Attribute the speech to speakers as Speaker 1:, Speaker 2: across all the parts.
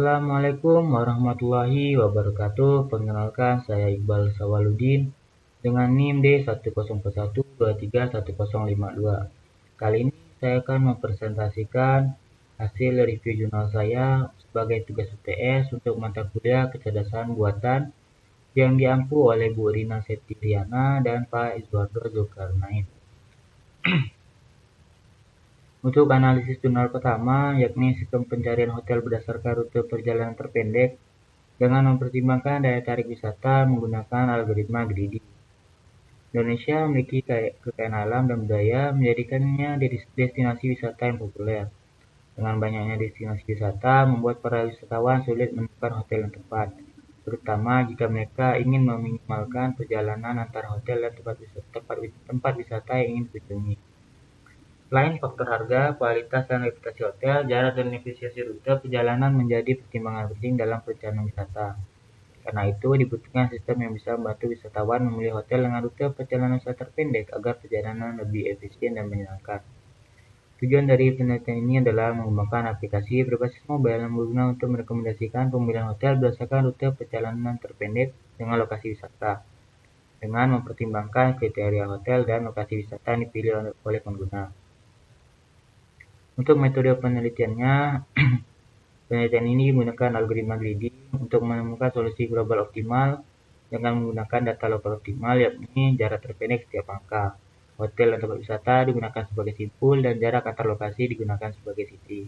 Speaker 1: Assalamualaikum warahmatullahi wabarakatuh. Perkenalkan, saya Iqbal Sawaludin dengan NIM D1041231052. Kali ini saya akan mempresentasikan hasil review jurnal saya sebagai tugas UTS untuk mata kuliah kecerdasan buatan yang diampu oleh Bu Rina Septiriana dan Pak Iswardo Zulkarnain. Untuk analisis jurnal pertama, yakni sistem pencarian hotel berdasarkan rute perjalanan terpendek dengan mempertimbangkan daya tarik wisata menggunakan algoritma greedy. Indonesia memiliki kekayaan alam dan budaya menjadikannya destinasi wisata yang populer. Dengan banyaknya destinasi wisata membuat para wisatawan sulit menemukan hotel yang tepat, terutama jika mereka ingin meminimalkan perjalanan antara hotel dan tempat wisata yang ingin dikunjungi. Selain faktor harga, kualitas dan reputasi hotel, jarak dan efisiensi rute perjalanan menjadi pertimbangan penting dalam perencanaan wisata. Karena itu, dibutuhkan sistem yang bisa membantu wisatawan memilih hotel dengan rute perjalanan wisata terpendek agar perjalanan lebih efisien dan menyenangkan. Tujuan dari penelitian ini adalah mengembangkan aplikasi berbasis mobile yang berguna untuk merekomendasikan pemilihan hotel berdasarkan rute perjalanan terpendek dengan lokasi wisata, dengan mempertimbangkan kriteria hotel dan lokasi wisata yang dipilih oleh pengguna. Untuk metode penelitiannya, penelitian ini menggunakan algoritma greedy untuk menemukan solusi global optimal dengan menggunakan data lokal optimal, yakni jarak terpendek setiap angka. Hotel dan tempat wisata digunakan sebagai simpul dan jarak antar lokasi digunakan sebagai sisi.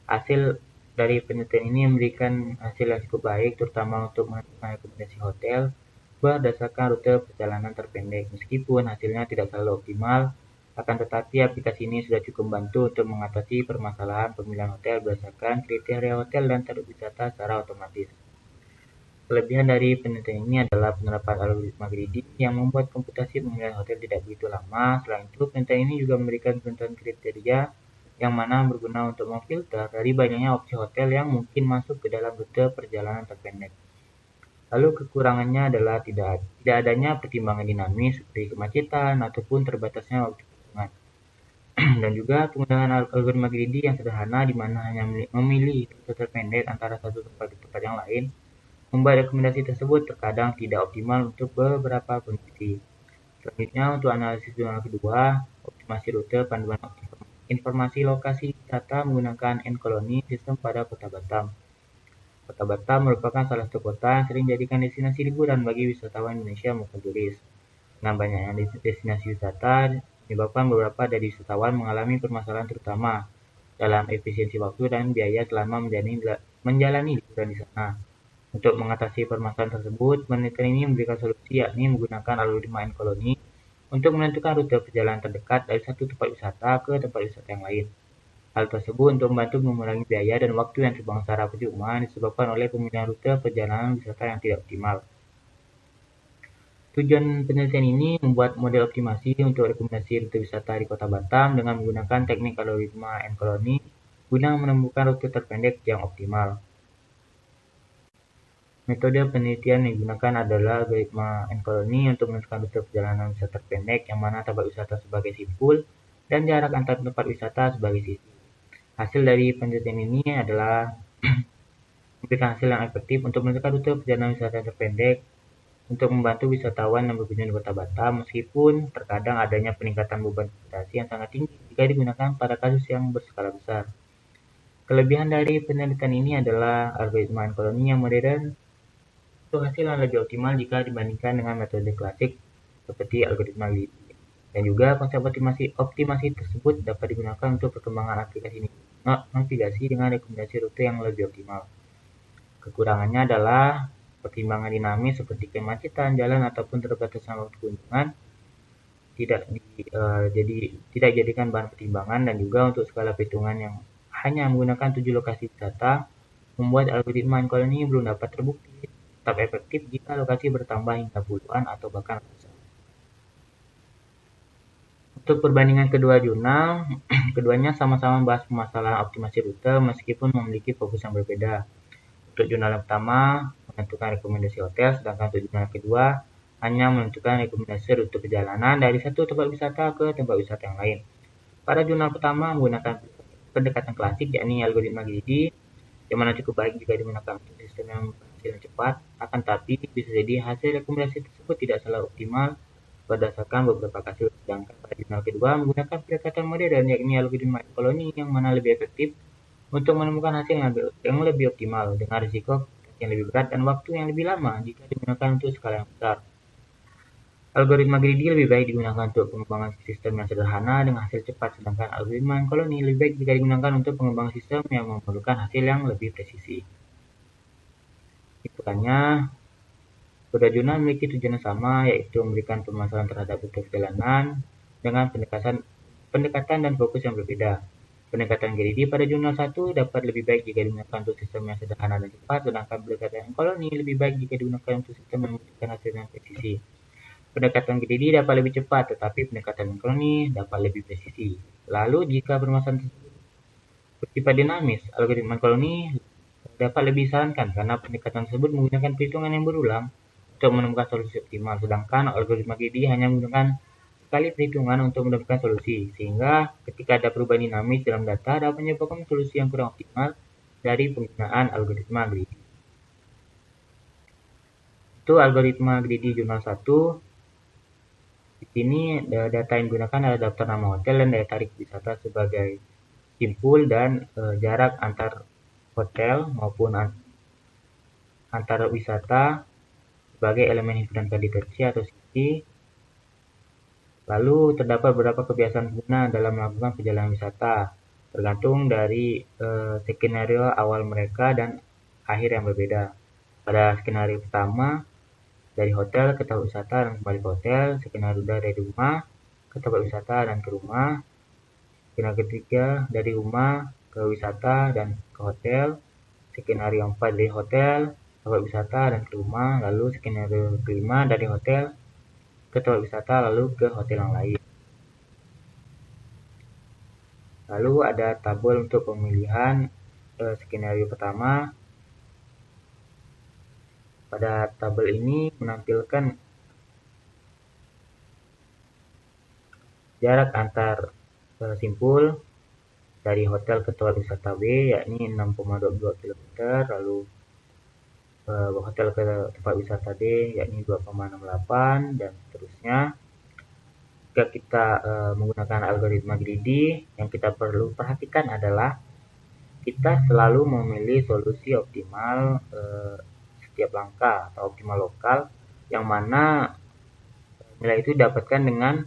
Speaker 1: Hasil dari penelitian ini memberikan hasil yang cukup baik, terutama untuk menentukan rekomendasi hotel berdasarkan rute perjalanan terpendek. Meskipun hasilnya tidak selalu optimal, akan tetapi aplikasi ini sudah cukup membantu untuk mengatasi permasalahan pemilihan hotel berdasarkan kriteria hotel dan tempat wisata secara otomatis. Kelebihan dari penelitian ini adalah penerapan algoritma greedy yang membuat komputasi pemilihan hotel tidak begitu lama. Selain itu, penelitian ini juga memberikan penentuan kriteria yang mana berguna untuk memfilter dari banyaknya opsi hotel yang mungkin masuk ke dalam rute perjalanan terpendek. Lalu kekurangannya adalah tidak adanya pertimbangan dinamis seperti kemacetan ataupun terbatasnya waktu hitungan. Dan juga penggunaan algoritma greedy yang sederhana di mana hanya memilih rute terpendek antara satu tempat ke tempat yang lain, membuat rekomendasi tersebut terkadang tidak optimal untuk beberapa kondisi. Selanjutnya, untuk analisis jurnal kedua, optimasi rute panduan informasi lokasi wisata menggunakan N-Colony sistem pada Kota Batam. Kota Batam merupakan salah satu kota yang sering dijadikan destinasi liburan bagi wisatawan Indonesia maupun turis. Dengan banyaknya destinasi wisata, menyebabkan beberapa dari wisatawan mengalami permasalahan terutama dalam efisiensi waktu dan biaya selama menjalani liburan di sana. Untuk mengatasi permasalahan tersebut, penelitian ini memberikan solusi, yakni menggunakan algoritma N-Colony untuk menentukan rute perjalanan terdekat dari satu tempat wisata ke tempat wisata yang lain. Hal tersebut untuk membantu mengurangi biaya dan waktu yang terbuang secara percuma disebabkan oleh pemilihan rute perjalanan wisata yang tidak optimal. Tujuan penelitian ini membuat model optimasi untuk rekomendasi rute wisata di Kota Batam dengan menggunakan teknik algoritma N-Colony guna menemukan rute terpendek yang optimal. Metode penelitian yang digunakan adalah algoritma N-Colony untuk menentukan rute perjalanan wisata terpendek yang mana tempat wisata sebagai simpul dan jarak antar tempat wisata sebagai sisi. Hasil dari penelitian ini adalah memberikan hasil yang efektif untuk menentukan rute perjalanan wisata terpendek untuk membantu wisatawan yang berkunjung di Kota Batam, meskipun terkadang adanya peningkatan beban transportasi yang sangat tinggi jika digunakan pada kasus yang berskala besar. Kelebihan dari penelitian ini adalah algoritma N-Colony yang modern untuk hasil yang lebih optimal jika dibandingkan dengan metode klasik seperti algoritma greedy. Dan juga konsep optimasi tersebut dapat digunakan untuk perkembangan aplikasi navigasi dengan rekomendasi rute yang lebih optimal. Kekurangannya adalah pertimbangan dinamis seperti kemacetan jalan ataupun terbatasnya waktu kunjungan tidak dijadikan bahan pertimbangan, dan juga untuk skala perhitungan yang hanya menggunakan 7 lokasi wisata membuat algoritma N-Colony belum dapat terbukti tetap efektif jika lokasi bertambah hingga puluhan atau bahkan ratusan. Untuk perbandingan kedua jurnal, keduanya sama-sama membahas permasalahan optimasi rute meskipun memiliki fokus yang berbeda. Untuk jurnal yang pertama menentukan rekomendasi hotel, sedangkan untuk jurnal kedua hanya menentukan rekomendasi rute perjalanan dari satu tempat wisata ke tempat wisata yang lain. Pada jurnal pertama menggunakan pendekatan klasik, yakni algoritma greedy, yang mana cukup baik jika digunakan untuk sistem yang hasilnya cepat. Akan tapi bisa jadi hasil rekomendasi tersebut tidak selalu optimal berdasarkan beberapa kasus. Sedangkan pada jurnal kedua menggunakan pendekatan modern, yakni algoritma koloni, yang mana lebih efektif untuk menemukan hasil yang lebih optimal dengan risiko yang lebih berat dan waktu yang lebih lama jika digunakan untuk skala yang besar. Algoritma greedy lebih baik digunakan untuk pengembangan sistem yang sederhana dengan hasil cepat, sedangkan algoritma koloni lebih baik jika digunakan untuk pengembangan sistem yang memerlukan hasil yang lebih presisi. Hitungannya, kedua jurnal memiliki tujuan yang sama, yaitu memberikan permasalahan terhadap rute perjalanan dengan pendekatan dan fokus yang berbeda. Pendekatan greedy pada jurnal 1 dapat lebih baik jika digunakan untuk sistem yang sederhana dan cepat, sedangkan pendekatan koloni lebih baik jika digunakan untuk sistem yang membutuhkan hasil yang presisi. Pendekatan greedy dapat lebih cepat, tetapi pendekatan koloni dapat lebih presisi. Lalu, jika permasalahan tersebut bersifat dinamis, algoritma koloni dapat lebih disarankan karena pendekatan tersebut menggunakan perhitungan yang berulang untuk menemukan solusi optimal, sedangkan algoritma greedy hanya menggunakan sekali perhitungan untuk mendapatkan solusi, sehingga ketika ada perubahan dinamis dalam data dapat menyebabkan solusi yang kurang optimal dari penggunaan algoritma greedy. Itu algoritma greedy jurnal 1. Di sini data yang digunakan adalah daftar nama hotel dan daya tarik wisata sebagai simpul dan jarak antar hotel maupun antar wisata sebagai elemen himpunan deteksi atau CT. Lalu terdapat beberapa kebiasaan pengguna dalam melakukan perjalanan wisata, tergantung dari skenario awal mereka dan akhir yang berbeda. Pada skenario pertama, dari hotel ke tempat wisata dan kembali ke hotel. Skenario 2, dari rumah ke tempat wisata dan ke rumah. Skenario ketiga, dari rumah ke wisata dan ke hotel. Skenario 4, dari hotel ke tempat wisata dan ke rumah. Lalu skenario kelima, dari hotel ke tempat wisata lalu ke hotel yang lain. Lalu ada tabel untuk pemilihan skenario pertama. Pada tabel ini menampilkan jarak antar simpul dari hotel ke tempat wisata B, yakni 6,22 km, lalu hotel ke tempat wisata D, yakni 2,68, dan seterusnya. Jika kita menggunakan algoritma greedy, yang kita perlu perhatikan adalah kita selalu memilih solusi optimal setiap langkah atau optimal lokal, yang mana nilai itu didapatkan dengan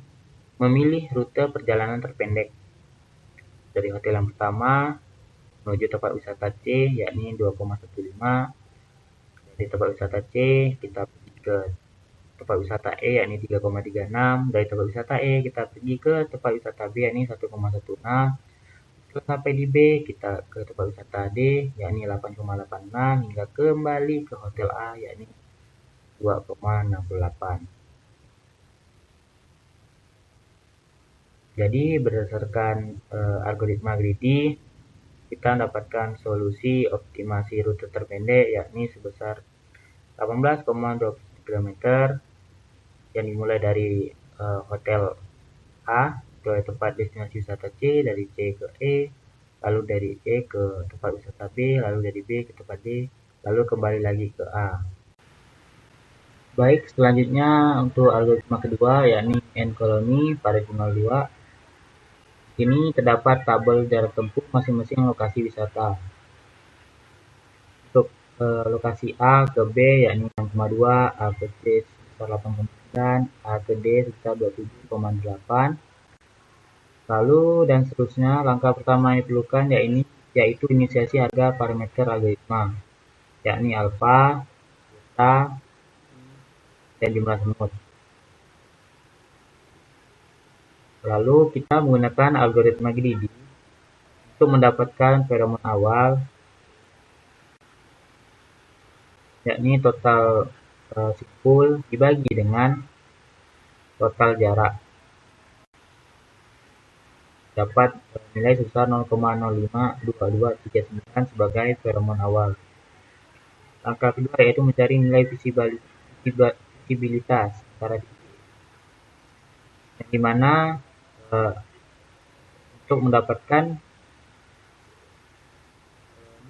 Speaker 1: memilih rute perjalanan terpendek dari hotel yang pertama menuju tempat wisata C, yakni 2,15. Dari tempat wisata C kita pergi ke tempat wisata E, yakni 3,36. Dari tempat wisata E kita pergi ke tempat wisata B, yakni 1,16. Setelah sampai di B, kita ke tempat wisata D, yakni 8,86, hingga kembali ke hotel A, yakni 2,68. Jadi berdasarkan algoritma greedy, kita mendapatkan solusi optimasi rute terpendek, yakni sebesar 18,20 km yang dimulai dari hotel A ke tempat destinasi wisata C, dari C ke E, lalu dari E ke tempat wisata B, lalu dari B ke tempat D, lalu kembali lagi ke A. Baik, selanjutnya untuk algoritma kedua, yakni N-koloni pada jurnal 2. Ini terdapat tabel jarak tempuh masing-masing lokasi wisata. Untuk lokasi A ke B, yakni 6,2, A ke C sekitar 8,9, A ke D sekitar 27,8. Lalu dan seterusnya, langkah pertama yang diperlukan yaitu inisiasi harga parameter algoritma, yakni alfa, beta, dan jumlah semut. Lalu kita menggunakan algoritma greedy untuk mendapatkan feromon awal, yakni total simpul dibagi dengan total jarak, dapat nilai sebesar 0,052239 sebagai feromon awal. Langkah kedua yaitu mencari nilai visibilitas antara yang dimana untuk mendapatkan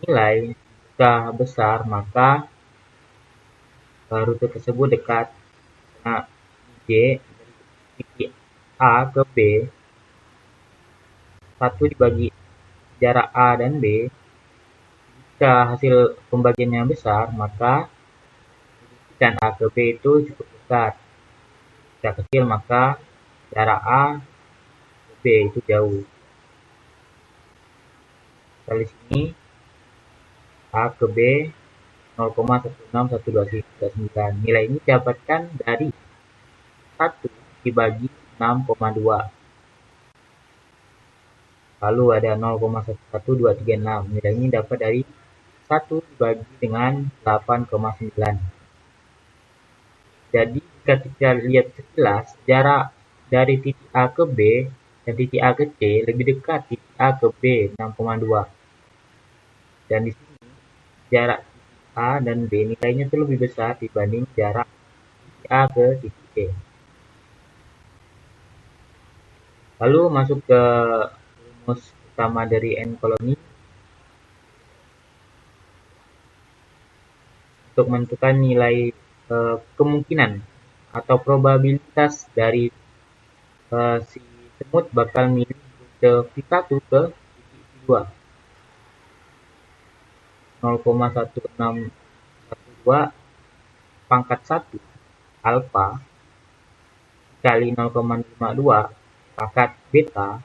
Speaker 1: nilai jika besar maka rute tersebut dekat. Nah, J titik A ke B 1 dibagi jarak A dan B. Jika hasil pembagiannya besar maka dan A ke B itu cukup dekat. Jika kecil maka jarak A ke B itu jauh. Dari sini A ke B 0,16129. Nilai ini didapatkan dari 1 dibagi 6,2. Lalu ada 0,11236. Nilai ini dapat dari 1 dibagi dengan 8,9. Jadi jika kita lihat sekilas, jarak dari titik A ke B dan titik A ke C lebih dekat titik A ke B 6,2. Dan di sini jarak titik A dan B nilainya itu lebih besar dibanding jarak titik A ke titik C. Lalu masuk ke rumus utama dari n koloni untuk menentukan nilai kemungkinan atau probabilitas dari si semut bakal milih rute V1 ke titik V2. 0,1612 pangkat 1 alfa kali 0,52 pangkat beta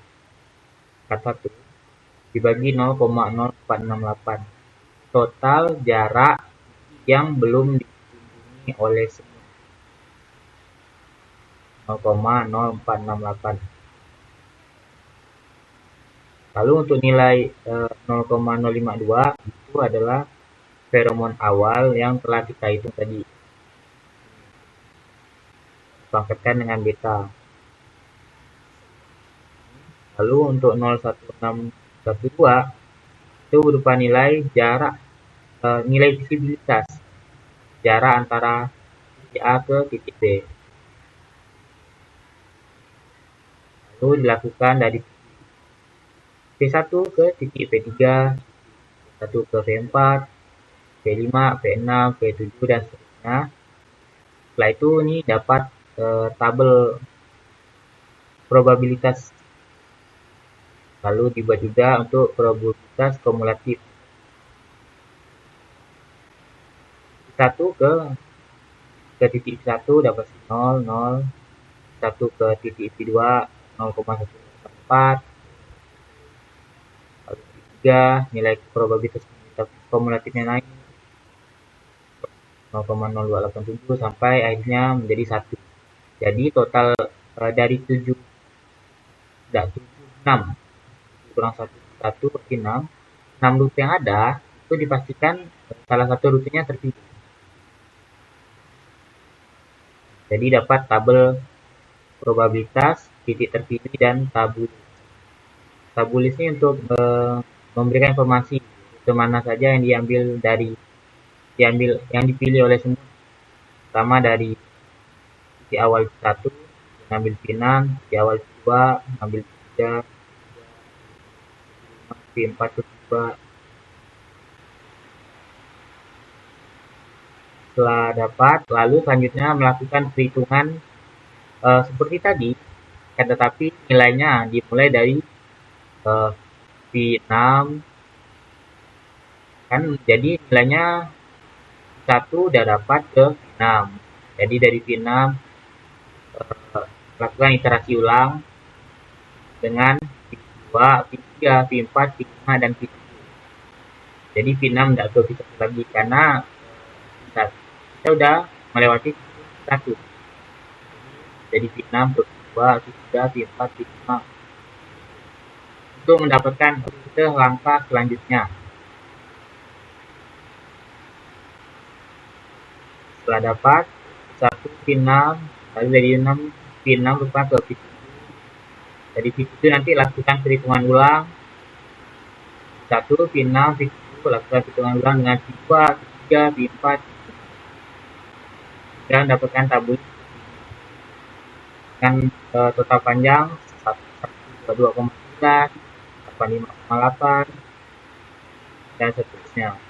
Speaker 1: pangkat 1 dibagi 0,0468. Total jarak yang belum dikunjungi oleh semut 0,0468. Lalu untuk nilai 0,052 itu adalah feromon awal yang telah kita hitung tadi. Pangkatkan dengan beta. Lalu untuk 0,1612 itu berupa nilai jarak nilai visibilitas jarak antara titik A ke titik B. Lalu dilakukan dari P1 ke titik P3, P1 ke P4, P5, P6, P7 dan seterusnya. Setelah itu ini dapat tabel probabilitas. Lalu dibuat juga untuk probabilitas kumulatif. P1 ke titik P1 dapat 0, 0, 1 ke titik P2 0,184. Lalu P3 nilai probabilitas kumulatifnya naik 0,0287 sampai akhirnya menjadi 1. Jadi total dari 7 6 kurang 1 berarti 6 rute yang ada itu dipastikan salah satu rutenya terpilih. Jadi dapat tabel probabilitas, titik terpilih dan tabulis. Tabulis ini untuk memberikan informasi kemana saja yang dipilih oleh semut. Pertama dari titik awal 1 mengambil P6, titik awal 2 mengambil P3, P4 coba. Setelah dapat, lalu selanjutnya melakukan perhitungan seperti tadi, tetapi nilainya dimulai dari P6 kan, jadi nilainya 1 udah dapat ke P6. Jadi dari P6 lakukan iterasi ulang dengan P2, P3, P4, P5 dan P7. Jadi P6 tidak ke P1 lagi karena kita udah melewati P1. Jadi P6 ke P2, P3, P4, P5 untuk mendapatkan rute langkah selanjutnya. Setelah dapat 1 P6, lalu dari 6 P6 lupa ke P7. Dari P7 nanti lakukan perhitungan ulang 1 P6 P7, lakukan perhitungan ulang dengan P2, P3, P4 dan dapatkan tabel dengan total panjang 122,9, 85,8 dan seterusnya.